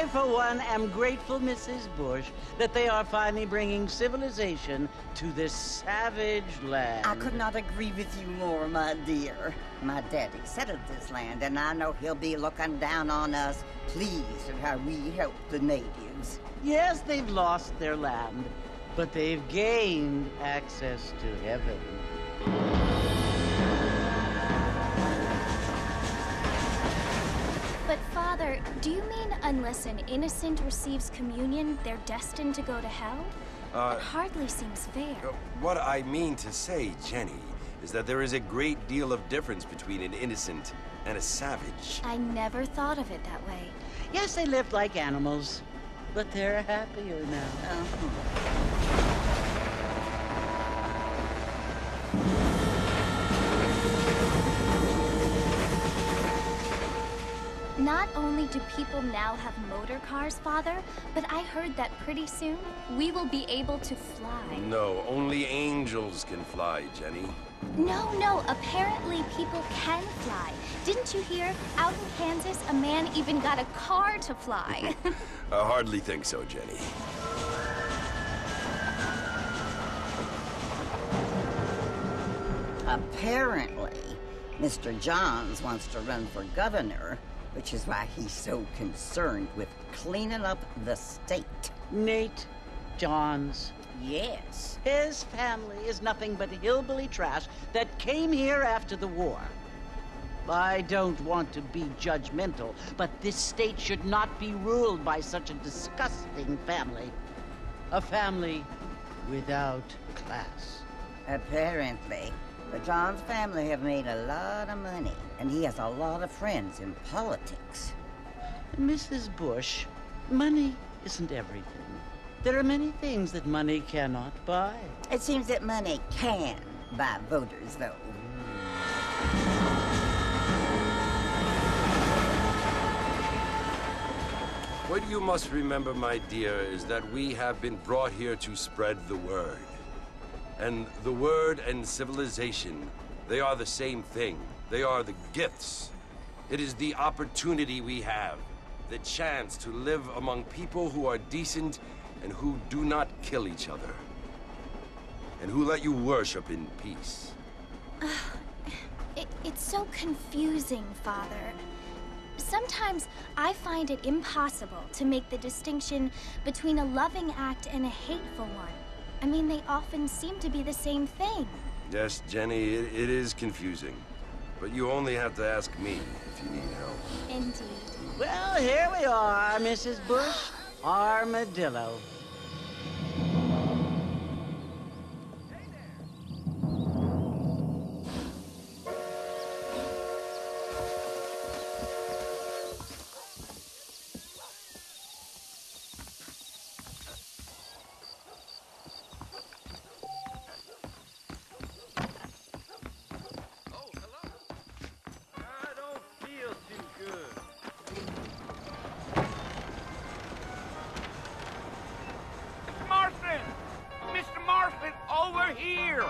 I, for one, am grateful, Mrs. Bush, that they are finally bringing civilization to this savage land. I could not agree with you more, my dear. My daddy settled this land, and I know he'll be looking down on us, pleased at how we help the natives. Yes, they've lost their land, but they've gained access to heaven. But Father, do you mean unless an innocent receives communion, they're destined to go to hell? That hardly seems fair. What I mean to say, Jenny, is that there is a great deal of difference between an innocent and a savage. I never thought of it that way. Yes, they lived like animals, but they're happier now. Not only do people now have motor cars, Father, but I heard that pretty soon we will be able to fly. No, only angels can fly, Jenny. No, apparently people can fly. Didn't you hear? Out in Kansas, a man even got a car to fly. I hardly think so, Jenny. Apparently, Mr. Johns wants to run for governor, which is why he's so concerned with cleaning up the state. Nate Johns. Yes. His family is nothing but hillbilly trash that came here after the war. I don't want to be judgmental, but this state should not be ruled by such a disgusting family. A family without class. Apparently. The Johns family have made a lot of money, and he has a lot of friends in politics. Mrs. Bush, money isn't everything. There are many things that money cannot buy. It seems that money can buy voters, though. What you must remember, my dear, is that we have been brought here to spread the word. And the word and civilization, they are the same thing. They are the gifts. It is the opportunity we have, the chance to live among people who are decent and who do not kill each other, and who let you worship in peace. It's so confusing, Father. Sometimes I find it impossible to make the distinction between a loving act and a hateful one. I mean, they often seem to be the same thing. Yes, Jenny, it is confusing. But you only have to ask me if you need help. Indeed. Well, here we are, Mrs. Bush. Armadillo. Here!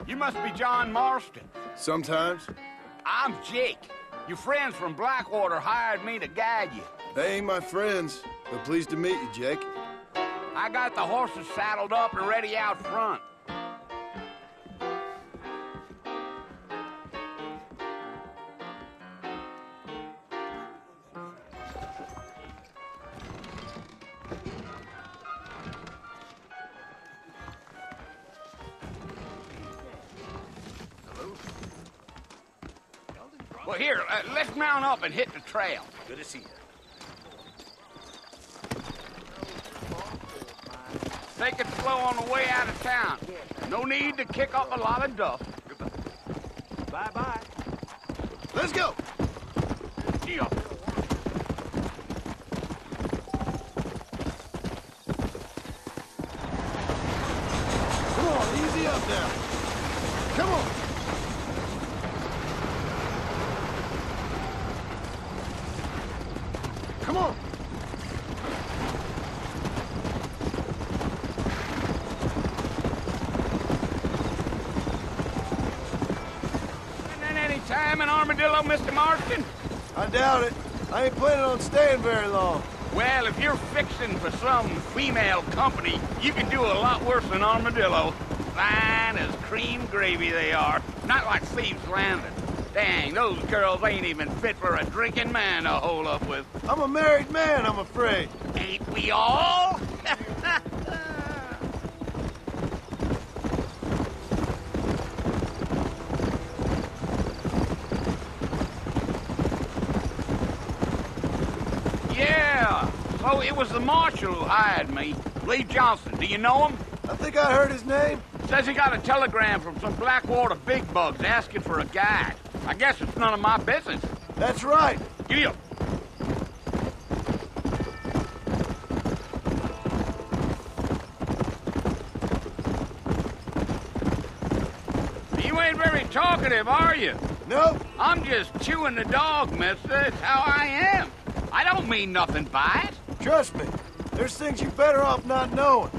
You must be John Marston. Sometimes. I'm Jake. Your friends from Blackwater hired me to guide you. They ain't my friends, but pleased to meet you, Jake. I got the horses saddled up and ready out front. Well, here, let's mount up and hit the trail. Good to see you. Take it slow on the way out of town. No need to kick up a lot of dust. Bye-bye. Let's go! Yeah. Come on, easy up now. Come on! Come on! time in Armadillo, Mr. Marston? I doubt it. I ain't planning on staying very long. Well, if you're fixing for some female company, you can do a lot worse than Armadillo. Fine as cream gravy they are. Not like Thieves' Landing. Dang, those girls ain't even fit for a drinking man to hole up with. I'm a married man, I'm afraid. Ain't we all? Yeah, so it was the marshal who hired me. Lee Johnson, do you know him? I think I heard his name. Says he got a telegram from some Blackwater big bugs asking for a guide. I guess it's none of my business. That's right. Giddy up. You ain't very talkative, are you? Nope. I'm just chewing the dog, mister. It's how I am. I don't mean nothing by it. Trust me. There's things you're better off not knowing.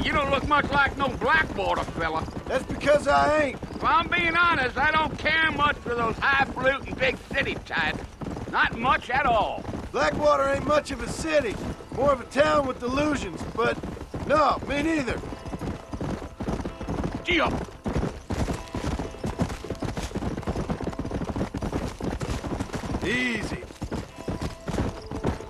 You don't look much like no Blackwater fella. That's because I ain't. If I'm being honest, I don't care much for those highfalutin big city types. Not much at all. Blackwater ain't much of a city. More of a town with delusions, but no, me neither. Gee up. Easy.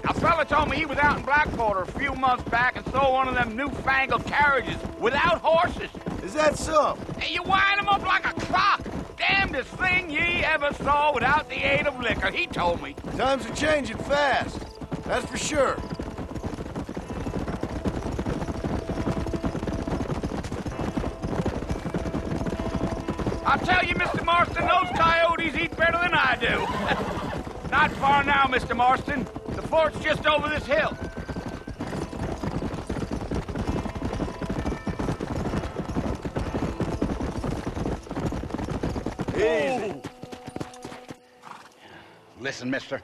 A fella told me he was out in Blackwater a few months back and saw one of them newfangled carriages without horses. Is that so? And you wind 'em up like a clock. Damnedest thing ye ever saw without the aid of liquor, he told me. Times are changing fast. That's for sure. I'll tell you, Mr. Marston, those coyotes eat better than I do. Not far now, Mr. Marston. The fort's just over this hill. Easy. Listen, mister.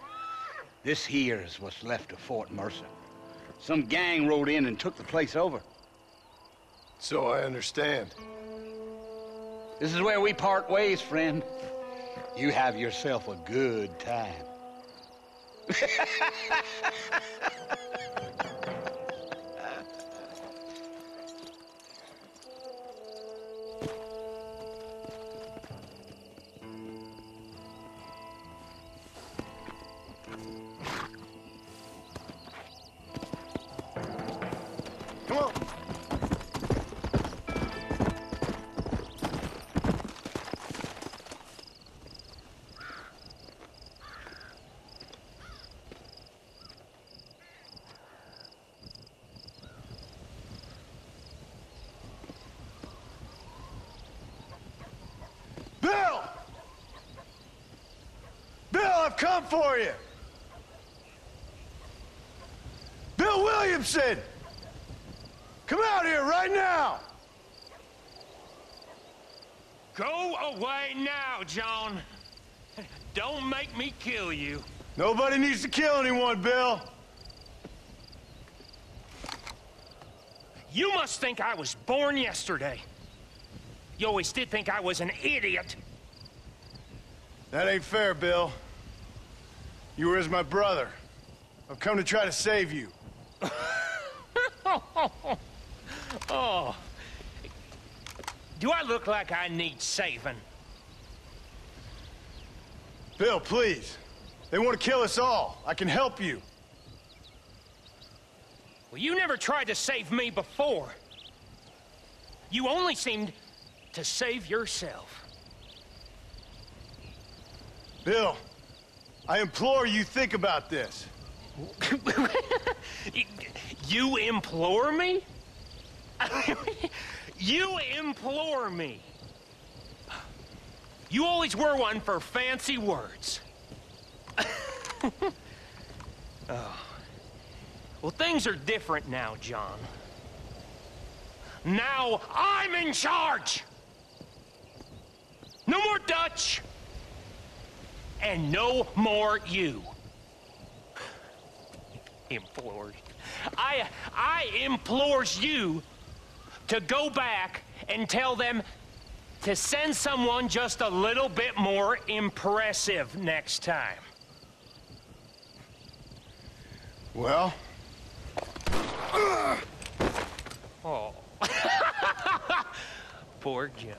This here is what's left of Fort Mercer. Some gang rode in and took the place over. So I understand. This is where we part ways, friend. You have yourself a good time. Come on. Bill! Bill, I've come for you! Bill Williamson! Come out here right now! Go away now, John. Don't make me kill you. Nobody needs to kill anyone, Bill. You must think I was born yesterday. You always did think I was an idiot. That ain't fair, Bill. You were as my brother. I've come to try to save you. Oh. Do I look like I need saving? Bill, please. They want to kill us all. I can help you. Well, you never tried to save me before. You only seemed to save yourself. Bill, I implore you think about this. You implore me? You implore me. You always were one for fancy words. Oh. Well, things are different now, John. Now I'm in charge! No more Dutch! And no more you. Implores. I implores you to go back and tell them to send someone just a little bit more impressive next time. Well? Oh. Poor John.